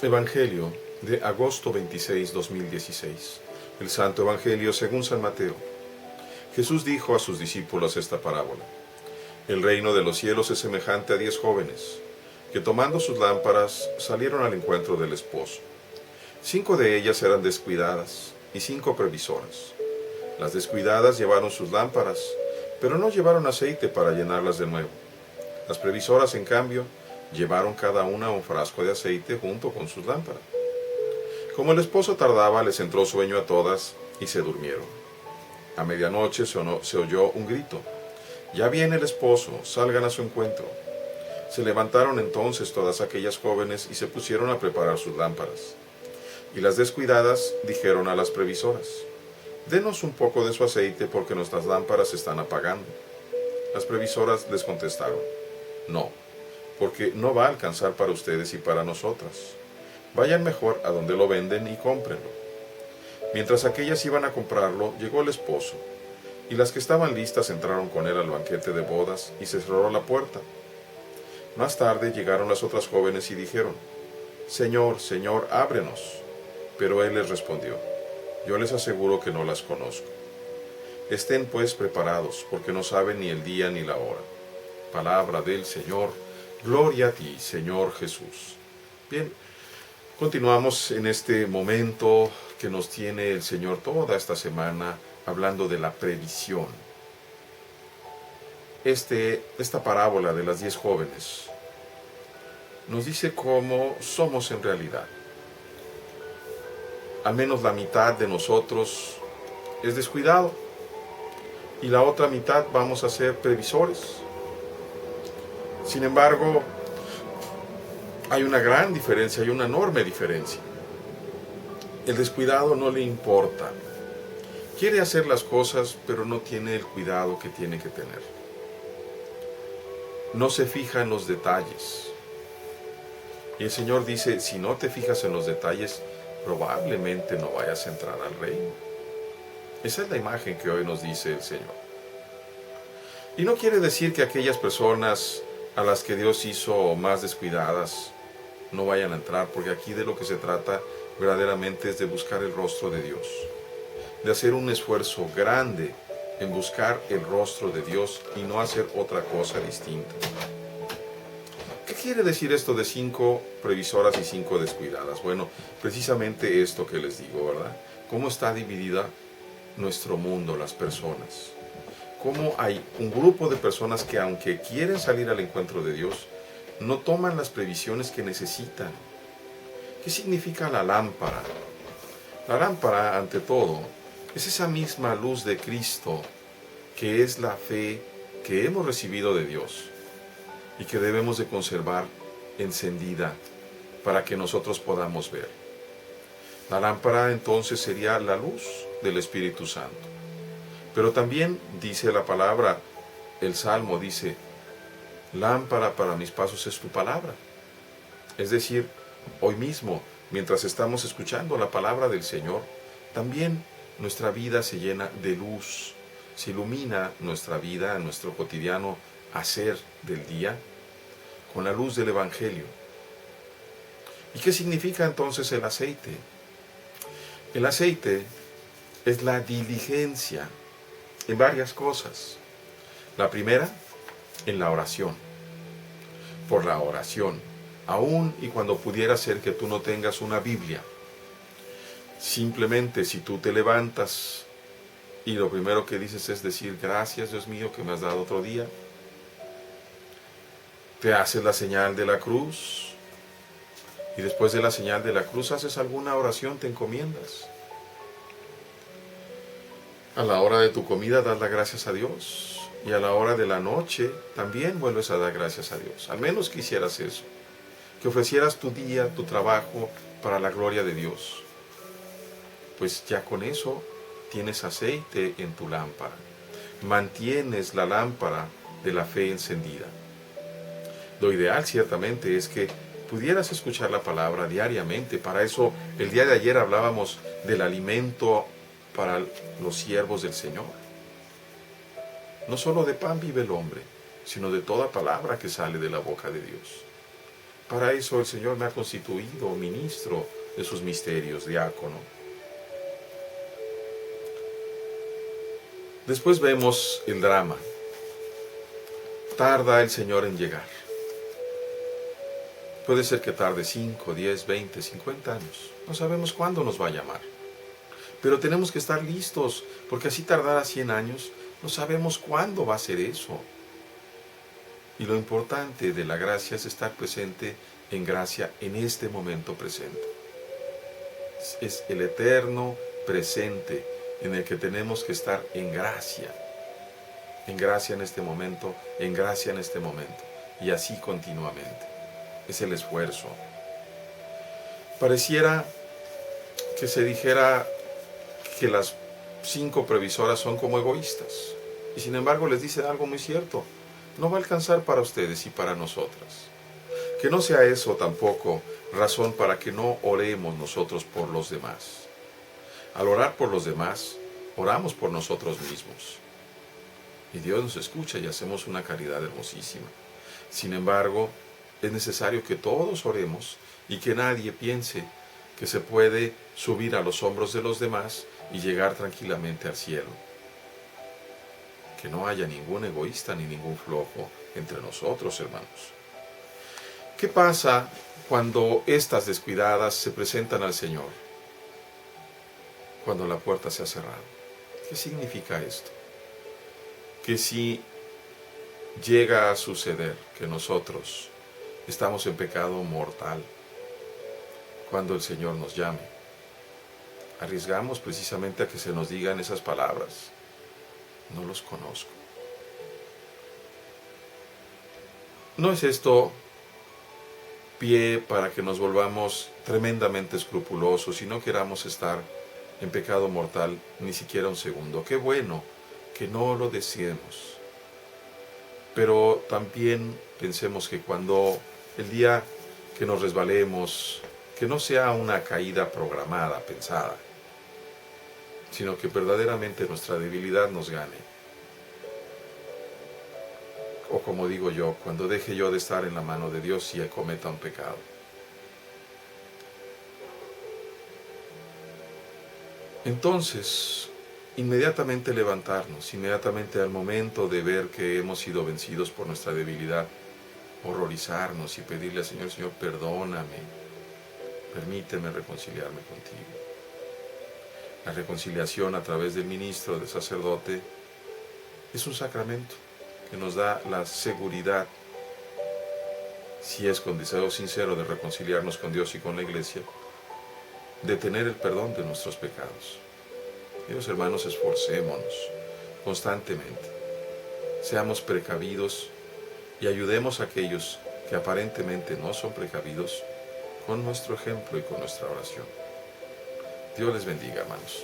Evangelio de agosto 26, 2016. El Santo Evangelio según San Mateo. Jesús dijo a sus discípulos esta parábola. El reino de los cielos es semejante a 10 jóvenes, que tomando sus lámparas salieron al encuentro del esposo. 5 de ellas eran descuidadas y 5 previsoras. Las descuidadas llevaron sus lámparas, pero no llevaron aceite para llenarlas de nuevo. Las previsoras, en cambio, llevaron cada una un frasco de aceite junto con sus lámparas. Como el esposo tardaba, les entró sueño a todas y se durmieron. A medianoche se oyó un grito. Ya viene el esposo, salgan a su encuentro. Se levantaron entonces todas aquellas jóvenes y se pusieron a preparar sus lámparas. Y las descuidadas dijeron a las previsoras, denos un poco de su aceite porque nuestras lámparas se están apagando. Las previsoras les contestaron, no, porque no va a alcanzar para ustedes y para nosotras. Vayan mejor a donde lo venden y cómprenlo. Mientras aquellas iban a comprarlo, llegó el esposo, y las que estaban listas entraron con él al banquete de bodas y se cerró la puerta. Más tarde llegaron las otras jóvenes y dijeron, Señor, Señor, ábrenos. Pero él les respondió, yo les aseguro que no las conozco. Estén pues preparados, porque no saben ni el día ni la hora. Palabra del Señor. Gloria a ti, Señor Jesús. Bien, continuamos en este momento que nos tiene el Señor toda esta semana hablando de la previsión. Esta parábola de las 10 jóvenes nos dice cómo somos en realidad. Al menos la mitad de nosotros es descuidado y la otra mitad vamos a ser previsores. Sin embargo, hay una gran diferencia, hay una enorme diferencia. El descuidado no le importa. Quiere hacer las cosas, pero no tiene el cuidado que tiene que tener. No se fija en los detalles. Y el Señor dice, si no te fijas en los detalles, probablemente no vayas a entrar al reino. Esa es la imagen que hoy nos dice el Señor. Y no quiere decir que aquellas personas a las que Dios hizo más descuidadas no vayan a entrar, porque aquí de lo que se trata verdaderamente es de buscar el rostro de Dios, de hacer un esfuerzo grande en buscar el rostro de Dios y no hacer otra cosa distinta. ¿Qué quiere decir esto de 5 previsoras y 5 descuidadas? Bueno, precisamente esto que les digo, ¿verdad? ¿Cómo está dividida nuestro mundo, las personas? ¿Cómo hay un grupo de personas que aunque quieren salir al encuentro de Dios, no toman las previsiones que necesitan? ¿Qué significa la lámpara? La lámpara, ante todo, es esa misma luz de Cristo, que es la fe que hemos recibido de Dios y que debemos de conservar encendida para que nosotros podamos ver. La lámpara entonces sería la luz del Espíritu Santo. Pero también dice la palabra, el Salmo dice, lámpara para mis pasos es tu palabra. Es decir, hoy mismo, mientras estamos escuchando la palabra del Señor, también nuestra vida se llena de luz, se ilumina nuestra vida, nuestro cotidiano hacer del día, con la luz del Evangelio. ¿Y qué significa entonces el aceite? El aceite es la diligencia en varias cosas. La primera, en la oración. Por la oración, aun y cuando pudiera ser que tú no tengas una Biblia, simplemente si tú te levantas y lo primero que dices es decir, gracias Dios mío que me has dado otro día, te haces la señal de la cruz y después de la señal de la cruz haces alguna oración, te encomiendas. A la hora de tu comida das las gracias a Dios y a la hora de la noche también vuelves a dar gracias a Dios. Al menos que hicieras eso, que ofrecieras tu día, tu trabajo para la gloria de Dios. Pues ya con eso tienes aceite en tu lámpara. Mantienes la lámpara de la fe encendida. Lo ideal ciertamente es que pudieras escuchar la palabra diariamente. Para eso el día de ayer hablábamos del alimento para los siervos del Señor. No solo de pan vive el hombre, sino de toda palabra que sale de la boca de Dios. Para eso el Señor me ha constituido ministro de sus misterios, diácono. Después vemos el drama. Tarda el Señor en llegar. Puede ser que tarde 5, 10, 20, 50 años. No sabemos cuándo nos va a llamar. Pero tenemos que estar listos, porque así tardará 100 años, no sabemos cuándo va a ser eso. Y lo importante de la gracia es estar presente en gracia en este momento presente. Es el eterno presente en el que tenemos que estar en gracia en este momento, en gracia en este momento, y así continuamente. Es el esfuerzo. Pareciera que se dijera que las 5 previsoras son como egoístas, y sin embargo les dicen algo muy cierto: no va a alcanzar para ustedes y para nosotras. Que no sea eso tampoco razón para que no oremos nosotros por los demás. Al orar por los demás, oramos por nosotros mismos. Y Dios nos escucha y hacemos una caridad hermosísima. Sin embargo, es necesario que todos oremos y que nadie piense que se puede subir a los hombros de los demás y llegar tranquilamente al cielo. Que no haya ningún egoísta ni ningún flojo entre nosotros, hermanos. ¿Qué pasa cuando estas descuidadas se presentan al Señor? Cuando la puerta se ha cerrado. ¿Qué significa esto? Que si llega a suceder que nosotros estamos en pecado mortal, cuando el Señor nos llame, arriesgamos precisamente a que se nos digan esas palabras: no los conozco. ¿No es esto pie para que nos volvamos tremendamente escrupulosos y no queramos estar en pecado mortal ni siquiera un segundo? Qué bueno que no lo deseemos. Pero también pensemos que cuando el día que nos resbalemos, que no sea una caída programada, pensada, sino que verdaderamente nuestra debilidad nos gane. O como digo yo, cuando deje yo de estar en la mano de Dios y cometa un pecado. Entonces, inmediatamente levantarnos, inmediatamente al momento de ver que hemos sido vencidos por nuestra debilidad, horrorizarnos y pedirle al Señor: Señor, perdóname, permíteme reconciliarme contigo. La reconciliación a través del ministro, del sacerdote, es un sacramento que nos da la seguridad, si es con deseo sincero de reconciliarnos con Dios y con la Iglesia, de tener el perdón de nuestros pecados. Queridos hermanos, esforcémonos constantemente, seamos precavidos y ayudemos a aquellos que aparentemente no son precavidos con nuestro ejemplo y con nuestra oración. Dios les bendiga, hermanos.